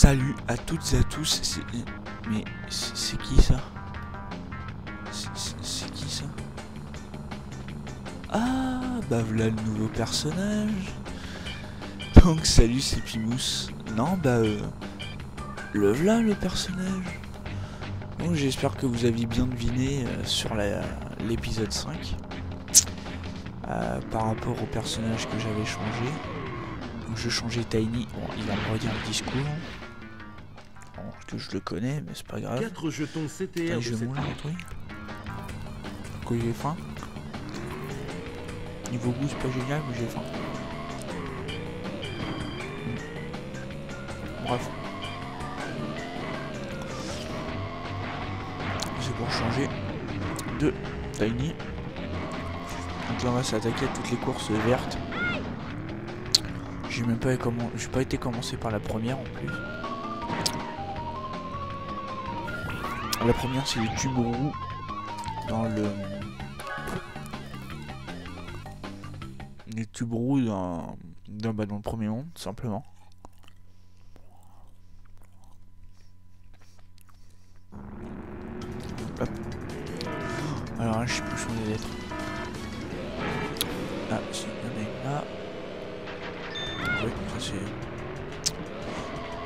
Salut à toutes et à tous. Mais c'est qui ça? C'est qui ça? Ah bah voilà le nouveau personnage. Donc salut, c'est Pimous. Non bah le voilà le personnage. Donc j'espère que vous aviez bien deviné sur l'épisode 5 par rapport au personnage que j'avais changé. Donc je changeais Tiny. Bon, il va me redire le discours. Bon, que je le connais, mais c'est pas grave. 4 jetons CTR de Je cette moule un truc. Que j'ai faim. Niveau goût c'est pas génial, mais j'ai faim. Bref. C'est pour changer de Tiny. Donc là on va s'attaquer à toutes les courses vertes. J'ai pas été commencé par la première en plus. La première c'est le tube roux dans les tubes roux dans le premier monde, tout simplement. Hop. Alors là, je sais plus où sont les lettres. Ah, si, il y en a une là. Oui, ça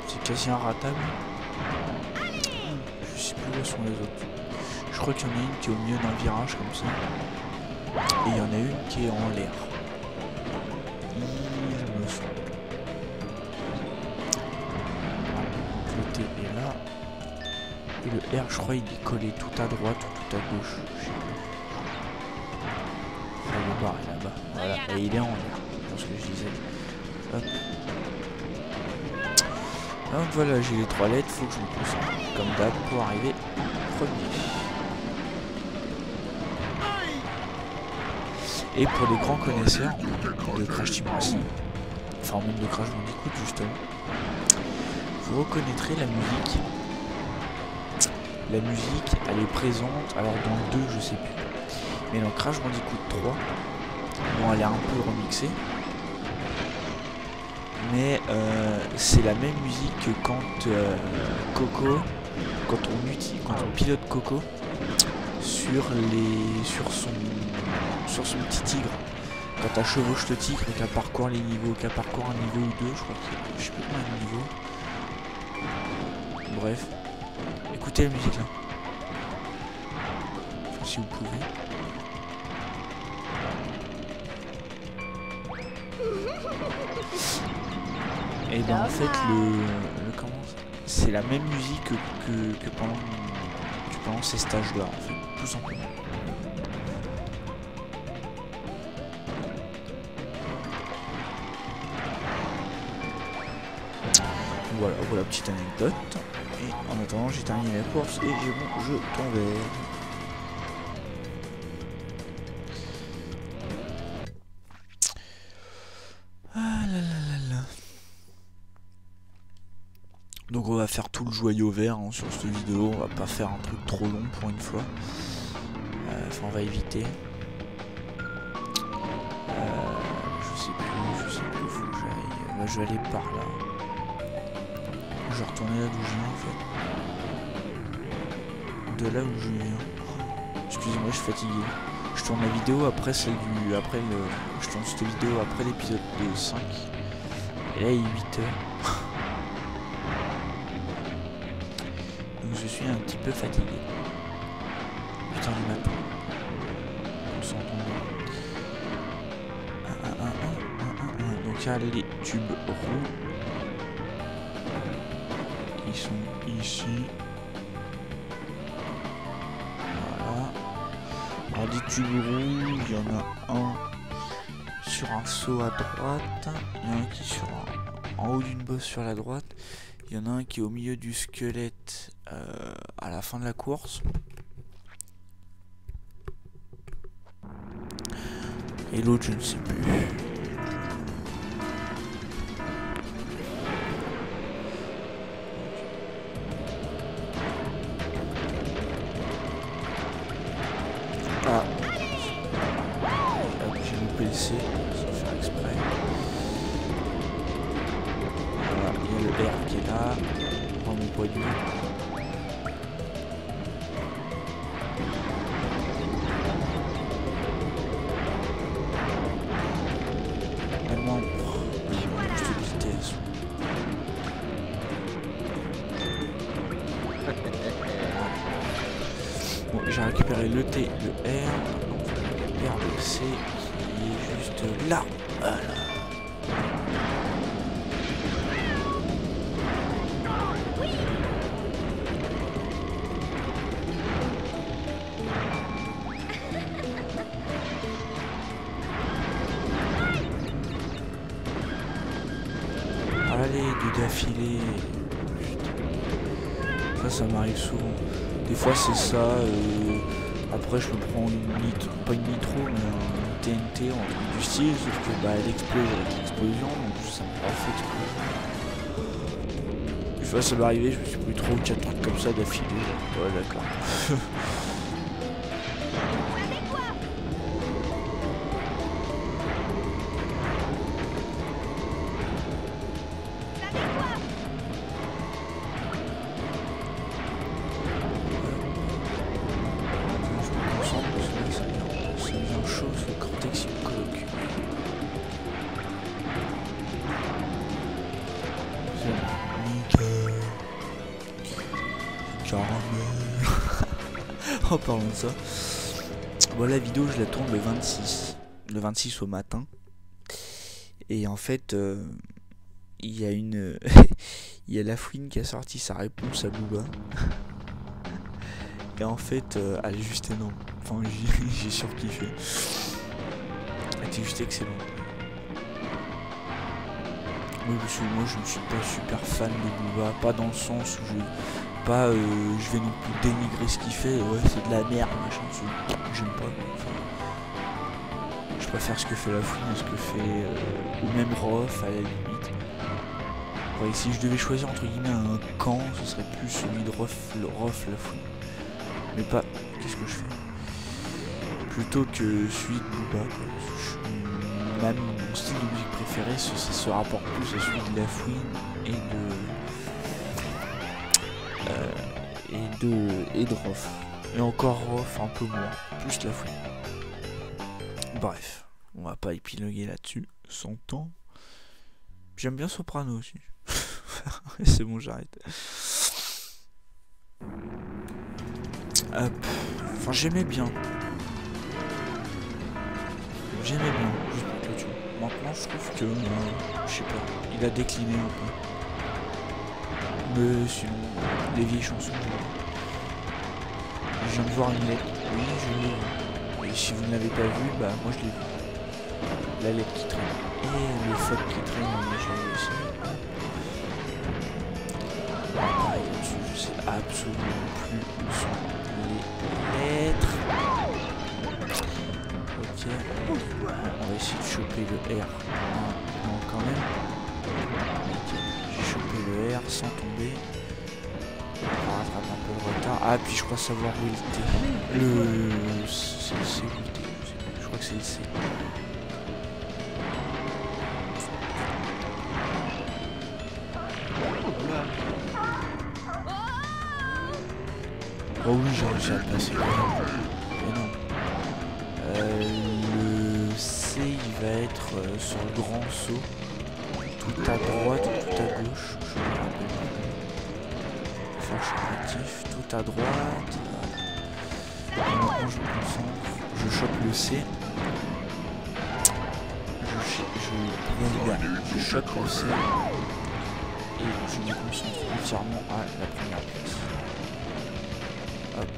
c'est quasi inratable. Je sais plus où sont les autres. Je crois qu'il y en a une qui est au milieu d'un virage comme ça. Et il y en a une qui est en l'air. Il me semble. Donc le T est là. Et le R, je crois, il est collé tout à droite ou tout à gauche. Je sais plus. Ça le barre là-bas. Voilà. Et il est en l'air. C'est ce que je disais. Hop. Donc voilà, j'ai les 3 lettres. Faut que je me concentre comme d'hab pour arriver premier. Et pour les grands connaisseurs de Crash Team Racing, enfin même de Crash Bandicoot justement, vous reconnaîtrez la musique. La musique, elle est présente, alors dans le 2 je sais plus, mais dans Crash Bandicoot 3, bon elle est un peu remixée, mais c'est la même musique que quand Coco, quand on pilote Coco sur son petit tigre, quand elle chevauche le tigre et qu'elle parcourt les niveaux, qu'elle parcourt un niveau ou deux, je crois que je sais plus combien de niveaux. Bref, écoutez la musique là, si vous pouvez. Et ben en fait comment c'est la même musique que pendant ces stages là en fait, tout simplement. Voilà, petite anecdote. Et en attendant, j'ai terminé la course et j'ai mon jeton vert. Ah là là là là. Donc on va faire tout le joyau vert hein, sur cette vidéo. On va pas faire un truc trop long pour une fois. Enfin, on va éviter. Je sais plus, faut que j'aille. Là, je vais aller par là. Je vais retourner là d'où je viens en fait. De là où je viens. Excusez-moi, je suis fatigué. Je tourne la vidéo après celle du. Je tourne cette vidéo après l'épisode 5. Et là il est 8h. Donc je suis un petit peu fatigué. Putain du matin. On s'entend bien. Donc il y a les tubes roux. Ils sont ici. Voilà. Alors des tubes rouges, il y en a un sur un seau à droite. Il y en a un qui est sur en haut d'une bosse sur la droite. Il y en a un qui est au milieu du squelette à la fin de la course. Et l'autre je ne sais plus. Ah, j'ai loupé le C, sans faire exprès. Voilà, il y a le R qui est là. pas du tout. Maintenant, j'ai plus de vitesse. Bon, j'ai récupéré le T, le R, donc je récupère le C qui est juste là. Voilà. Allez, deux d'affilée. Ça m'arrive souvent. Des fois c'est ça. Après je me prends une nitro, pas une nitro, mais un TNT en truc du style, sauf que bah elle explose avec l'explosion, donc ça m'a pas fait exploser. Des fois ça m'est arrivé, je me suis pris 3 ou 4 trucs comme ça d'affilée. Ouais d'accord. En parlant de ça, bon, la vidéo je la tourne le 26 au matin, et en fait il y a une il y a Lafouine qui a sorti sa réponse à Booba, et en fait elle est juste énorme, enfin j'ai surkiffé, elle était juste excellente. Oui, parce que moi je ne suis pas super fan de Booba, pas dans le sens où je vais non plus dénigrer ce qu'il fait, ouais c'est de la merde, machin, j'aime pas. Enfin, je préfère ce que fait Lafouine à ce que fait, ou même Rof à la limite. Ouais, si je devais choisir entre guillemets un camp, ce serait plus celui de Rof Lafouine. Mais pas, qu'est-ce que je fais? Plutôt que celui de Booba, quoi. Même mon style de musique préféré, ça se rapporte plus à celui de Lafouine et de Rof. Et encore Rof un peu moins, plus Lafouine. Bref, on va pas épiloguer là-dessus, sans temps. J'aime bien Soprano aussi. C'est bon, j'arrête. Hop. Enfin, j'aimais bien. Maintenant, je trouve que, je sais pas, il a décliné un peu. Mais sinon, des vieilles chansons, je viens de voir une lettre. Oui, je l'ai vu. Et si vous ne l'avez pas vu, bah moi je l'ai vu. La lettre qui traîne. Et le fuck qui traîne, j'ai vu aussi. Pareil là-dessus, je sais absolument plus où sont les lettres. Ok. On va essayer de choper le R. Non, quand même. Ok. J'ai chopé le R sans tomber. On va rattraper un peu le retard. Ah, puis je crois savoir où il était. C'est le C où il était. Je crois que c'est le C. Oh oui, j'ai réussi à le passer. Mais non. Le C, il va être sur le grand saut. Tout à droite ou tout à gauche. Je me rappelle pas. Enfin, je suis actif. Tout à droite. Voilà. Et maintenant, je me concentre. Je chope le C. Je chope le C. Et je me concentre entièrement à la première place. Hop.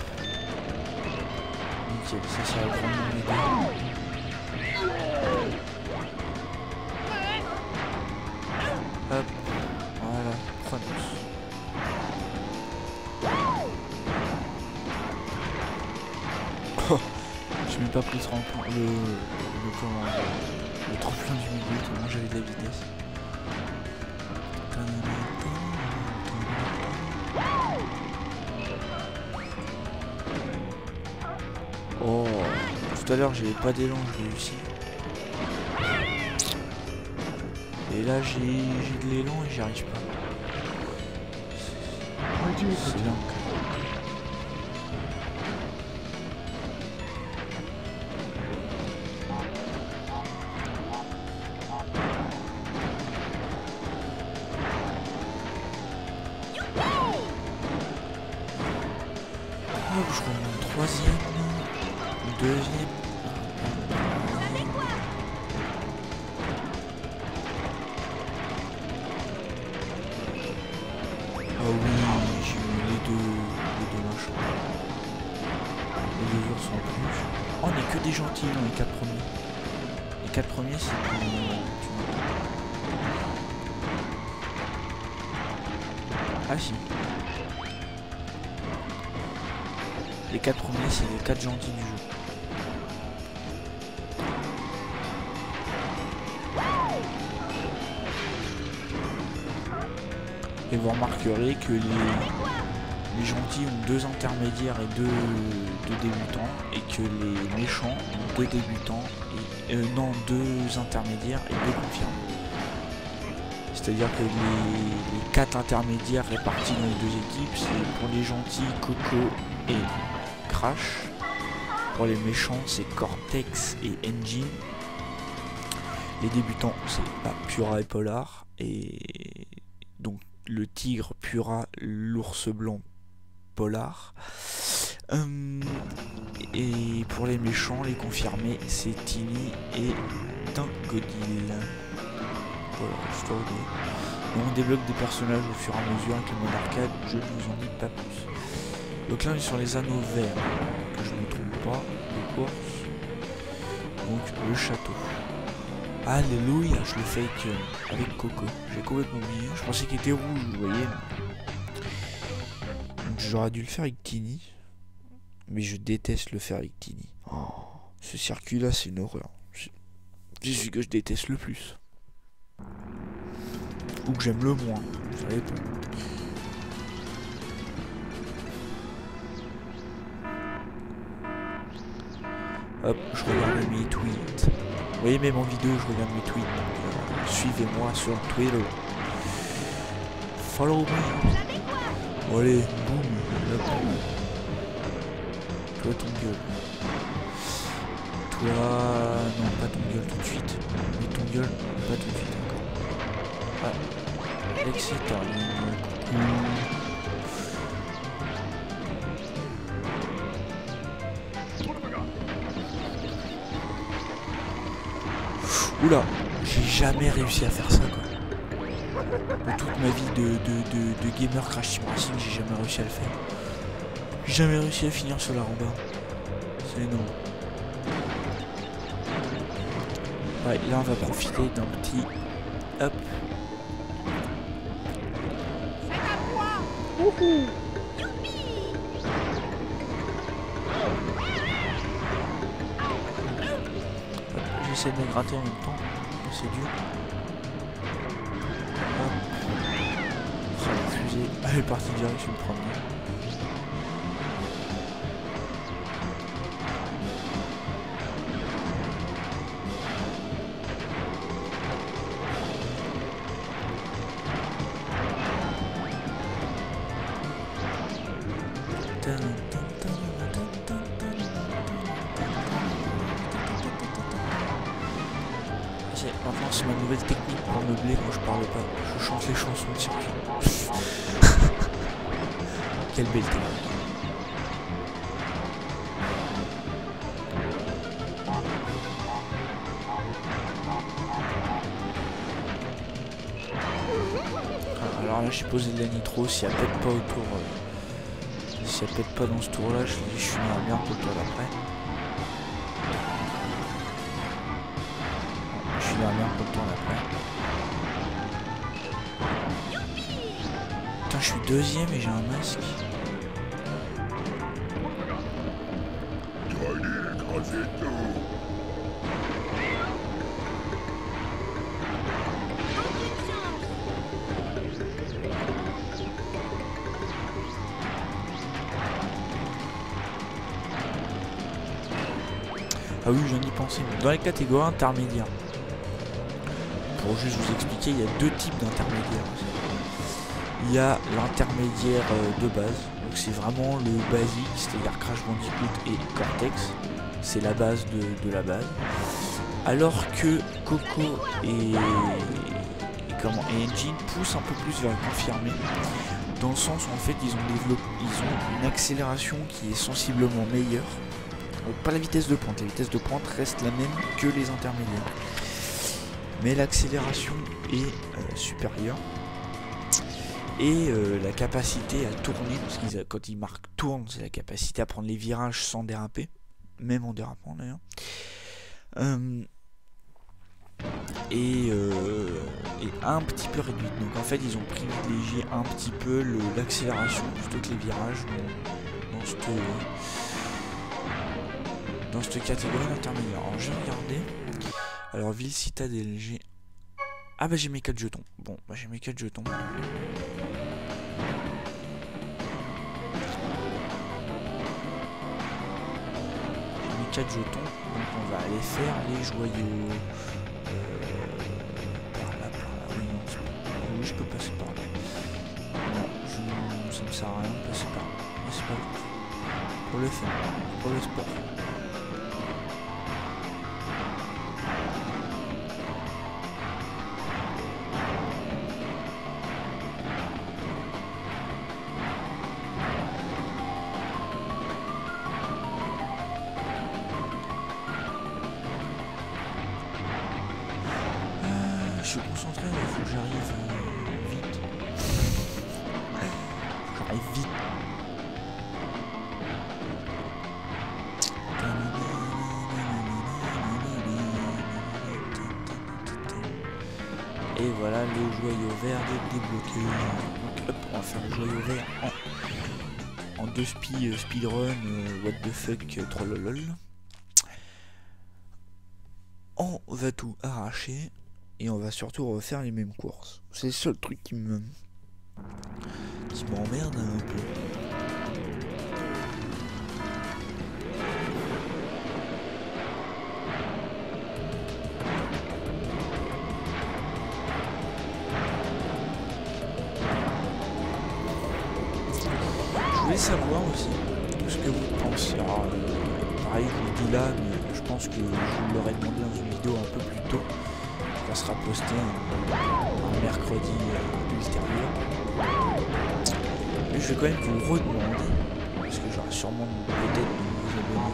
Nickel, ça va vraiment m'aider. Hop, voilà, Chronos. Oh, je m'ai pas pris le tremplin du milieu tellement j'avais de la vitesse. Oh, tout à l'heure j'avais pas d'élan, je réussis. Et là j'ai de l'élan et j'y arrive pas. C'est dingue. Je remonte troisième, deuxième. Ah oui, j'ai eu les deux machins. Les deux ours en plus. Oh, on n'est que des gentils dans les 4 premiers. Les 4 premiers, c'est ah si. Les 4 premiers, c'est les 4 gentils du jeu. Et vous remarquerez que les gentils ont 2 intermédiaires et 2 débutants, et que les méchants ont 2 débutants et non, 2 intermédiaires et 2 confirmés. C'est-à-dire que les 4 intermédiaires répartis dans les 2 équipes, c'est pour les gentils Coco et Crash. Pour les méchants, c'est Cortex et Engine. Les débutants, c'est Pura et Polar. Et donc le tigre Pura, l'ours blanc Polar. Et pour les méchants, les confirmés, c'est Timmy et Dingodil. Voilà, histoire de... On débloque des personnages au fur et à mesure avec le mode arcade, je ne vous en dis pas plus. Donc là on est sur les anneaux verts, que je ne me trompe pas, de course. Donc le château. Alléluia, je l'ai fait avec Coco. J'ai complètement oublié, je pensais qu'il était rouge, vous voyez. J'aurais dû le faire avec Tiny. Mais je déteste le faire avec Tiny. Oh, ce circuit là c'est une horreur. C'est celui que je déteste le plus. Ou que j'aime le moins, ça dépend. Hop, je regarde mes tweets. Vous voyez, même en vidéo, je regarde mes tweets. Donc, suivez-moi sur Twitter. Follow me. Allez, boum. Hop. Toi, ton gueule. Toi... Non, pas ton gueule tout de suite. Mais ton gueule, pas tout de suite encore. Ah. Excitant. Oula, j'ai jamais réussi à faire ça quoi. De toute ma vie de gamer Crash Team Racing, j'ai jamais réussi à le faire. J'ai jamais réussi à finir sur la rambarde. C'est énorme. Ouais, là on va profiter d'un petit hop. Wouhou. J'essaie de me gratter en même temps, c'est dur. Hop. Ça va refuser. Elle est partie direct sur le premier. Maintenant c'est ma nouvelle technique pour meubler quand je parle pas. Je chante les chansons de circuit. Quelle belle technique. Alors là j'ai posé de la nitro, s'il n'y a peut-être pas autour. S'il n'y a peut-être pas dans ce tour là, je suis dans la merde pour le tour d'après. La merde pour le tour d'après. Putain, je suis deuxième et j'ai un masque. Ah oui, j'en ai pensé. Dans les catégories intermédiaires. Pour juste vous expliquer, il y a 2 types d'intermédiaires. il y a l'intermédiaire de base. Donc c'est vraiment le basique, c'est-à-dire Crash Bandicoot et Cortex. C'est la base de la base. Alors que Coco et Engine poussent un peu plus vers le confirmé. Dans le sens où en fait ils ont une accélération qui est sensiblement meilleure. Donc pas la vitesse de pointe reste la même que les intermédiaires. Mais l'accélération est supérieure. Et la capacité à tourner, parce que quand ils marquent tourne, c'est la capacité à prendre les virages sans déraper, même en dérapant d'ailleurs. Et un petit peu réduite. Donc en fait ils ont privilégié un petit peu l'accélération plutôt que les virages dans cette catégorie intermédiaire. Alors j'ai regardé. Alors Ville Citadelle, j'ai... Ah bah j'ai mes 4 jetons. Bon bah j'ai mes 4 jetons. J'ai mes 4 jetons. Donc on va aller faire les joyaux. Oui, je peux passer par là. Non, ça ne sert à rien de passer par là. Mais c'est pas grave. Pour le fun, pour le sport. Je suis concentré, il faut que j'arrive vite. J'arrive vite. Et voilà le joyau vert débloqué. Donc hop, on va faire le joyau vert en 2 speedrun, what the fuck, trollolol. On va tout arracher. Et on va surtout refaire les mêmes courses. C'est le seul truc qui m'emmerde un peu. Je voulais savoir aussi ce que vous pensez. Alors, pareil, je vous le dis là, mais je pense que je vous l'aurais demandé dans une vidéo un peu plus tôt. Ça sera posté un mercredi ultérieur. Mais je vais quand même vous redemander, parce que j'aurai sûrement peut-être de nouveaux abonnés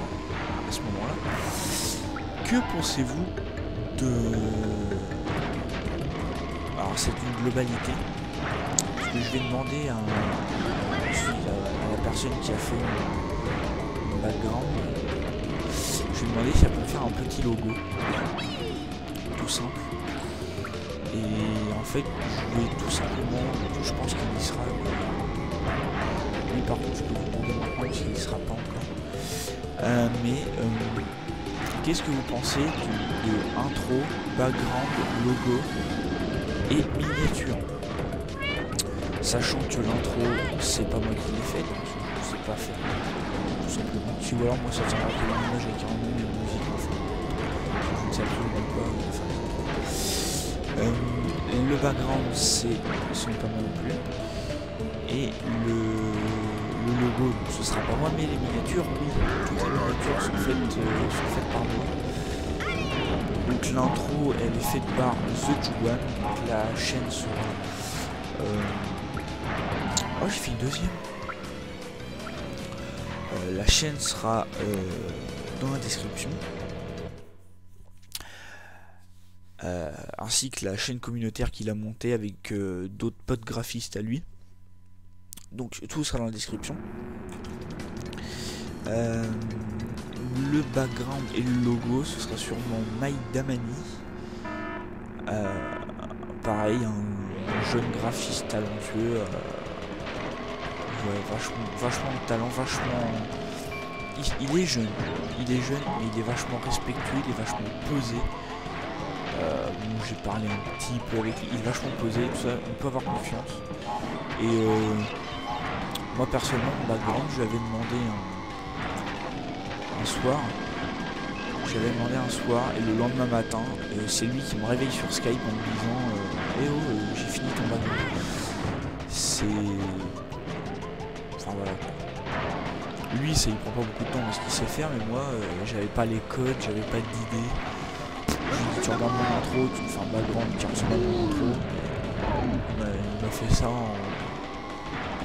à ce moment-là. Que pensez-vous de... Alors c'est une globalité. Parce que je vais demander à la personne qui a fait le background. Je vais demander si elle peut me faire un petit logo. Tout simple. Et en fait, je vais tout simplement, je pense qu'il y sera. Oui, par contre, je peux vous demander maintenant s'il n'y sera pas encore. Qu'est-ce que vous pensez de intro, background, logo et miniature? Sachant que l'intro, c'est pas moi qui l'ai fait, donc je sais pas faire. Tout simplement. Si ou alors moi ça tient à que l'image avec un nom et une musique en fait. Je ne sais absolument pas faire les intros. Le background ce n'est pas moi non plus. Et le logo, ce sera pas moi, mais les miniatures, oui. Toutes les miniatures sont faites par moi. Donc l'intro elle est faite par The Juan. Donc la chaîne sera... Oh, j'ai fait une deuxième. La chaîne sera dans la description. Ainsi que la chaîne communautaire qu'il a montée avec d'autres potes graphistes à lui. Donc tout sera dans la description. Le background et le logo, ce sera sûrement Mike Damani. Pareil, un jeune graphiste talentueux. Ouais, vachement de talent, vachement... Il est jeune, mais il est vachement respectueux, il est vachement posé. J'ai parlé un petit peu avec lui, il est vachement posé, tout ça, on peut avoir confiance. Et moi personnellement, mon background, je lui avais demandé un soir. Et le lendemain matin, c'est lui qui me réveille sur Skype en me disant hey oh, j'ai fini ton background. c'est... Enfin voilà. Lui, ça il prend pas beaucoup de temps parce qu'il sait faire, mais moi, j'avais pas les codes, j'avais pas d'idée. Je lui dis, tu regardes mon intro, tu me fais un background qui ressemble à mon intro. Il m'a fait ça en...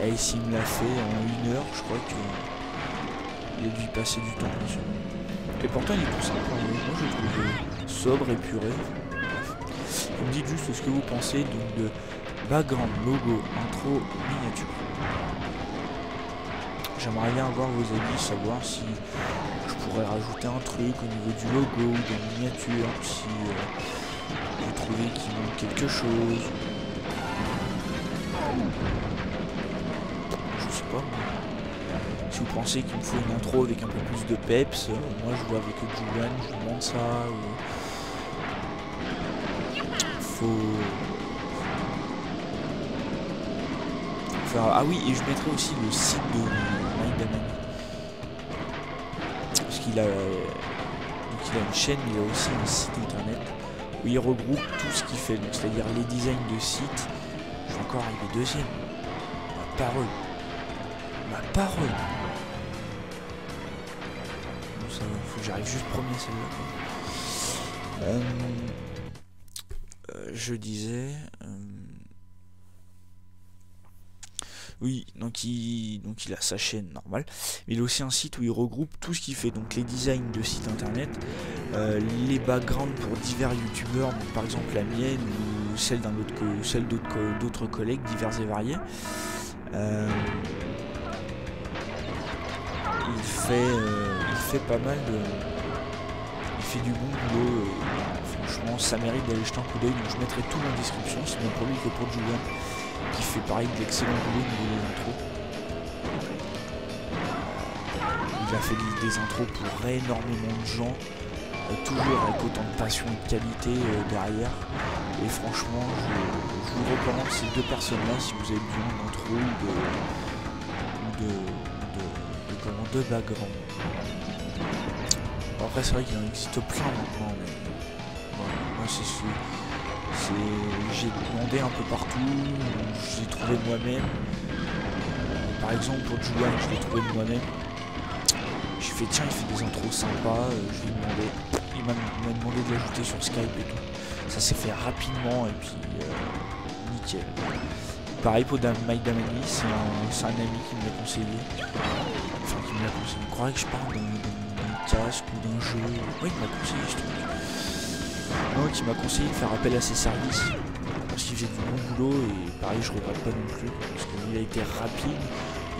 Et s'il me l'a fait en 1 heure, je crois qu'il a dû y passer du temps dessus. Et pourtant il est tout simple, hein. Moi je le trouve sobre, épuré. Vous me dites juste ce que vous pensez donc de background, logo, intro, miniature. J'aimerais bien avoir vos avis, savoir si je pourrais rajouter un truc au niveau du logo ou de la miniature, si vous trouvez qu'il manque quelque chose. Je sais pas. Si vous pensez qu'il me faut une intro avec un peu plus de peps, moi je joue avec Julian, je vous demande ça. Ah oui, et je mettrai aussi le site de MyDamani. Parce qu'il a une chaîne, il a aussi un site internet où il regroupe tout ce qu'il fait, c'est-à-dire les designs de sites. Je vais encore arriver deuxième. Ma parole. Ma parole. Bon, ça faut que j'arrive juste premier celle-là. Je disais... Oui, donc il a sa chaîne normale, mais il a aussi un site où il regroupe tout ce qu'il fait, donc les designs de sites internet, les backgrounds pour divers youtubeurs, donc par exemple la mienne ou celle d'autres collègues divers et variés. Il fait pas mal de... Il fait du bon boulot, franchement ça mérite d'aller jeter un coup d'œil, donc je mettrai tout en description, c'est bien pour lui que pour Julian, qui fait pareil de l'excellent boulot au niveau des intros. Il a fait des intros pour énormément de gens, toujours avec autant de passion et de qualité derrière. Et franchement, je vous recommande ces deux personnes-là si vous avez besoin d'intro ou de background. Bon, après, c'est vrai qu'il en existe plein maintenant, mais voilà, moi c'est celui. J'ai demandé un peu partout, j'ai trouvé moi-même. Par exemple pour Julian, je l'ai trouvé de moi-même. J'ai fait tiens, il fait des intros sympas, je lui ai demandé. Il m'a demandé de l'ajouter sur Skype et tout. Ça s'est fait rapidement et puis nickel. Pareil pour MyDamani, c'est un ami qui me l'a conseillé. Enfin qui me l'a conseillé. Il croirait que je parle d'un casque ou d'un jeu. Oui, il m'a conseillé ce truc. Donc il m'a conseillé de faire appel à ses services parce qu'il faisait du bon boulot et pareil je regrette pas non plus parce qu'il a été rapide,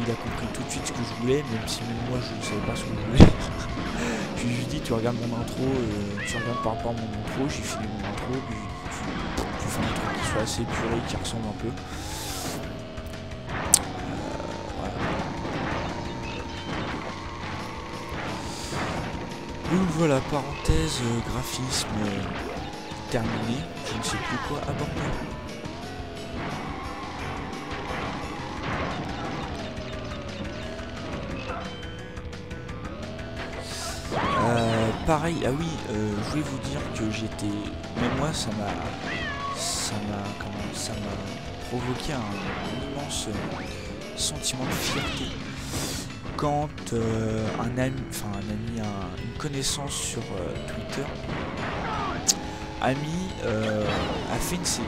il a compris tout de suite ce que je voulais même si même moi je ne savais pas ce que je voulais. Puis je lui ai dit tu regardes mon intro, tu regardes par rapport à mon intro, j'ai fini mon intro, puis tu fais un truc qui soit assez épuré, qui ressemble un peu. Voilà. Donc voilà, parenthèse, graphisme terminé, je ne sais plus quoi aborder. Pareil, ah oui, je voulais vous dire que j'étais, même moi ça m'a provoqué un immense sentiment de fierté quand une connaissance sur Twitter a fait une série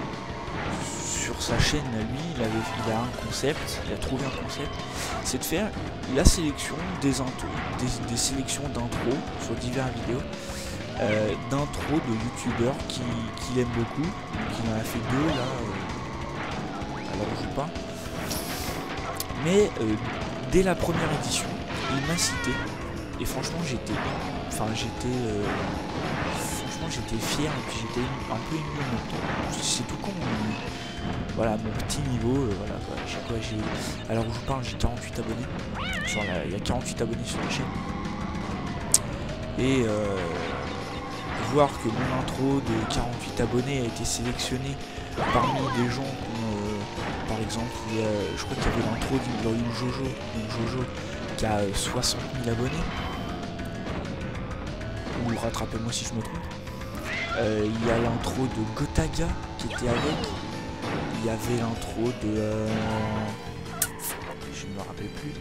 sur sa chaîne. Lui il a un concept, il a trouvé un concept, c'est de faire la sélection des sélections d'intro sur diverses vidéos, d'intro de youtubeurs qu'il aime beaucoup. Donc il en a fait 2 là, alors je joue pas, mais dès la première édition il m'a cité et franchement j'étais fier et puis j'étais un peu ému en même temps. C'est tout con, mais voilà, mon petit niveau, voilà quoi. Alors où je parle, j'ai 48 abonnés. Il y a 48 abonnés sur la chaîne. Et voir que mon intro de 48 abonnés a été sélectionné parmi des gens qui ont, par exemple, je crois qu'il y avait l'intro du Glorieux Jojo qui a 60 000 abonnés. Ou rattrapez-moi si je me trompe. Il y a l'intro de Gotaga qui était avec. il y avait l'intro de... je ne me rappelle plus.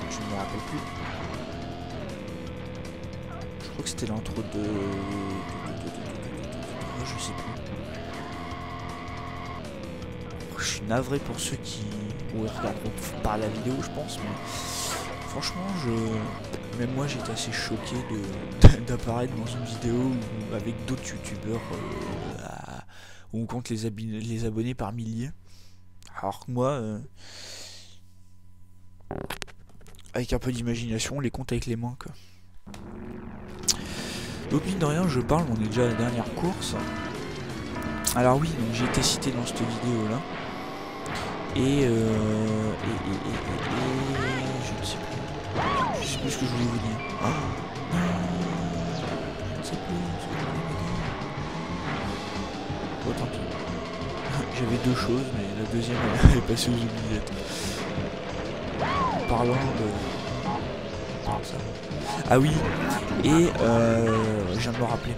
Je ne me rappelle plus. Je crois que c'était l'intro de... Je sais plus. Je suis navré pour ceux qui regarderont par la vidéo, je pense, mais franchement, même moi j'étais assez choqué d'apparaître dans une vidéo avec d'autres youtubeurs où on compte les abonnés par milliers. Alors que moi, avec un peu d'imagination, on les compte avec les mains, quoi. Donc mine de rien, je parle, on est déjà à la dernière course. Alors oui, donc j'ai été cité dans cette vidéo là. Et je ne sais plus. Je sais plus ce que je voulais vous dire. Oh, je ne sais plus ce que je voulais vous dire. Bon, tant pis. J'avais deux choses, mais la deuxième elle est passée aux oubliettes. En parlant de... ça. Ah oui, et je viens de me rappeler.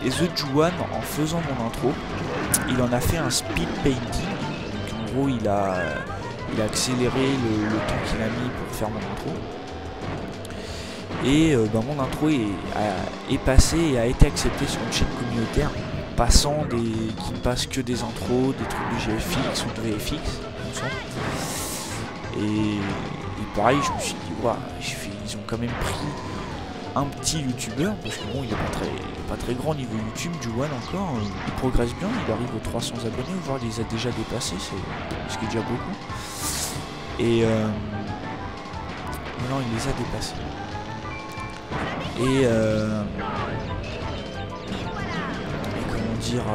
Et The Juan, en faisant mon intro, il en a fait un speed painting. Donc en gros, il a accéléré le temps qu'il a mis pour faire mon intro. Et mon intro est passé et a été accepté sur une chaîne communautaire, qui ne passe que des intros, des trucs de GFX ou de VFX, comme ça. Et pareil, je me suis dit, waouh, ils ont quand même pris un petit youtubeur, parce que bon, il est pas très grand niveau YouTube, Juan encore, il progresse bien, il arrive aux 300 abonnés, voire il les a déjà dépassés, ce qui est déjà beaucoup. Et non, il les a dépassés. Et comment dire,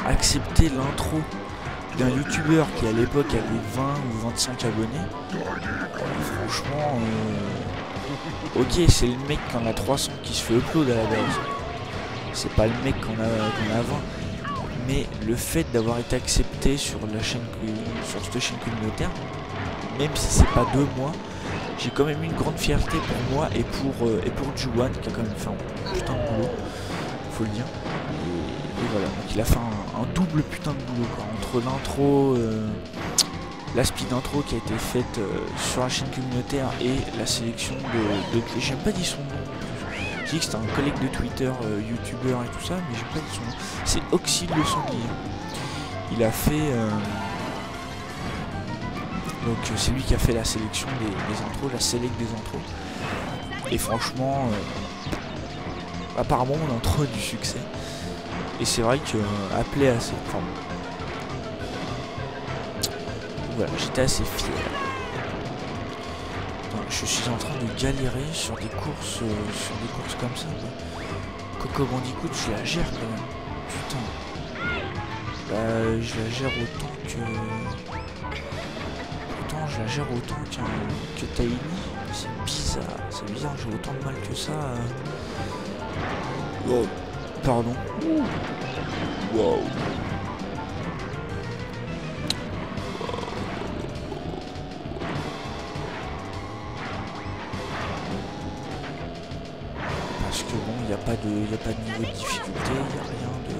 accepter l'intro d'un youtubeur qui à l'époque avait 20 ou 25 abonnés, franchement, ok, c'est le mec qui en a 300 qui se fait upload à la base, c'est pas le mec qu'on a 20, mais le fait d'avoir été accepté sur la chaîne, sur cette chaîne communautaire, même si c'est pas de moi, j'ai quand même eu une grande fierté pour moi et pour Juan qui a quand même fait un putain de boulot, faut le dire. Et voilà, donc il a fait un double putain de boulot, quoi, entre l'intro, la speed intro qui a été faite sur la chaîne communautaire et la sélection de j'ai même pas dit son nom. J'ai dit que c'était un collègue de Twitter, youtubeur et tout ça, mais j'ai pas dit son nom. C'est Oxy le Sanglier. Il a fait donc c'est lui qui a fait la sélection des intros, la select des intros. Et franchement, apparemment mon intro a du succès. Et c'est vrai que appelé à cette forme. Voilà, j'étais assez fier. Attends, je suis en train de galérer sur des courses comme ça. Coco Bandicoot, je la gère quand même. Putain. Bah, je la gère autant que... Pourtant, je la gère autant que Tiny. C'est bizarre que j'ai autant de mal que ça. Wow. Pardon. Wow. Parce que bon, il n'y a pas de niveau de difficulté, il n'y a rien de...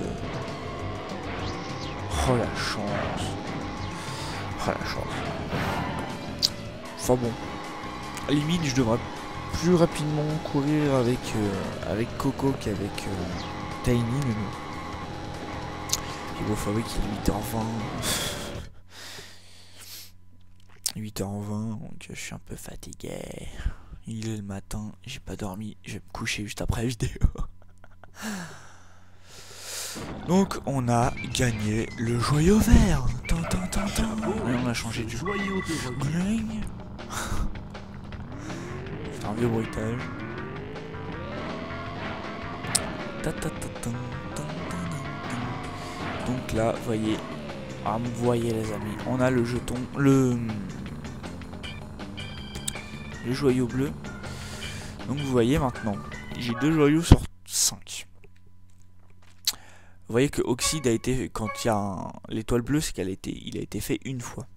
Oh la chance. Oh la chance. Enfin bon. À la limite, je devrais plus rapidement courir avec Coco qu'avec Tiny, mais bon. Il faut avouer qu'il est 8h20. 8h20, donc je suis un peu fatigué. Il est le matin, j'ai pas dormi, je vais me coucher juste après la vidéo. Donc on a gagné le joyau vert. Et on a changé de joyau de c'est un vieux bruitage. Donc là, voyez, vous voyez les amis, on a le jeton, le joyau bleu. Donc vous voyez maintenant, j'ai 2 joyaux sur 5. Vous voyez que Oxide a été, quand il y a l'étoile bleue, c'est il a été fait une fois.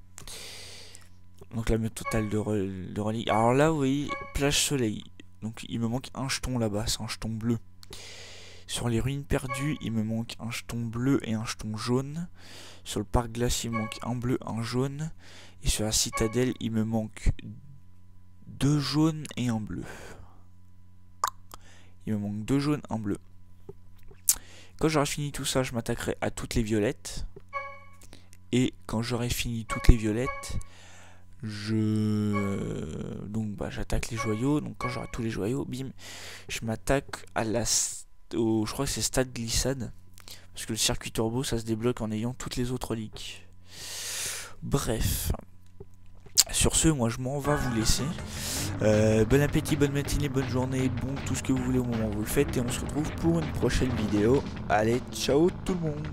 Donc la méthode totale de relique. Alors là, vous voyez, plage soleil. Donc il me manque un jeton là-bas, c'est un jeton bleu. Sur les ruines perdues, il me manque un jeton bleu et un jeton jaune. Sur le parc glacier, il me manque un bleu, un jaune. Et sur la citadelle, il me manque 2 jaunes et un bleu. Il me manque 2 jaunes, un bleu. Quand j'aurai fini tout ça, je m'attaquerai à toutes les violettes. Et quand j'aurai fini toutes les violettes, j'attaque les joyaux. Donc quand j'aurai tous les joyaux, bim, je m'attaque à je crois que c'est stade glissade. Parce que le circuit turbo, ça se débloque en ayant toutes les autres reliques. Bref. Sur ce, moi je m'en vais vous laisser. Bon appétit, bonne matinée, bonne journée, bon tout ce que vous voulez au moment où vous le faites. Et on se retrouve pour une prochaine vidéo. Allez, ciao tout le monde!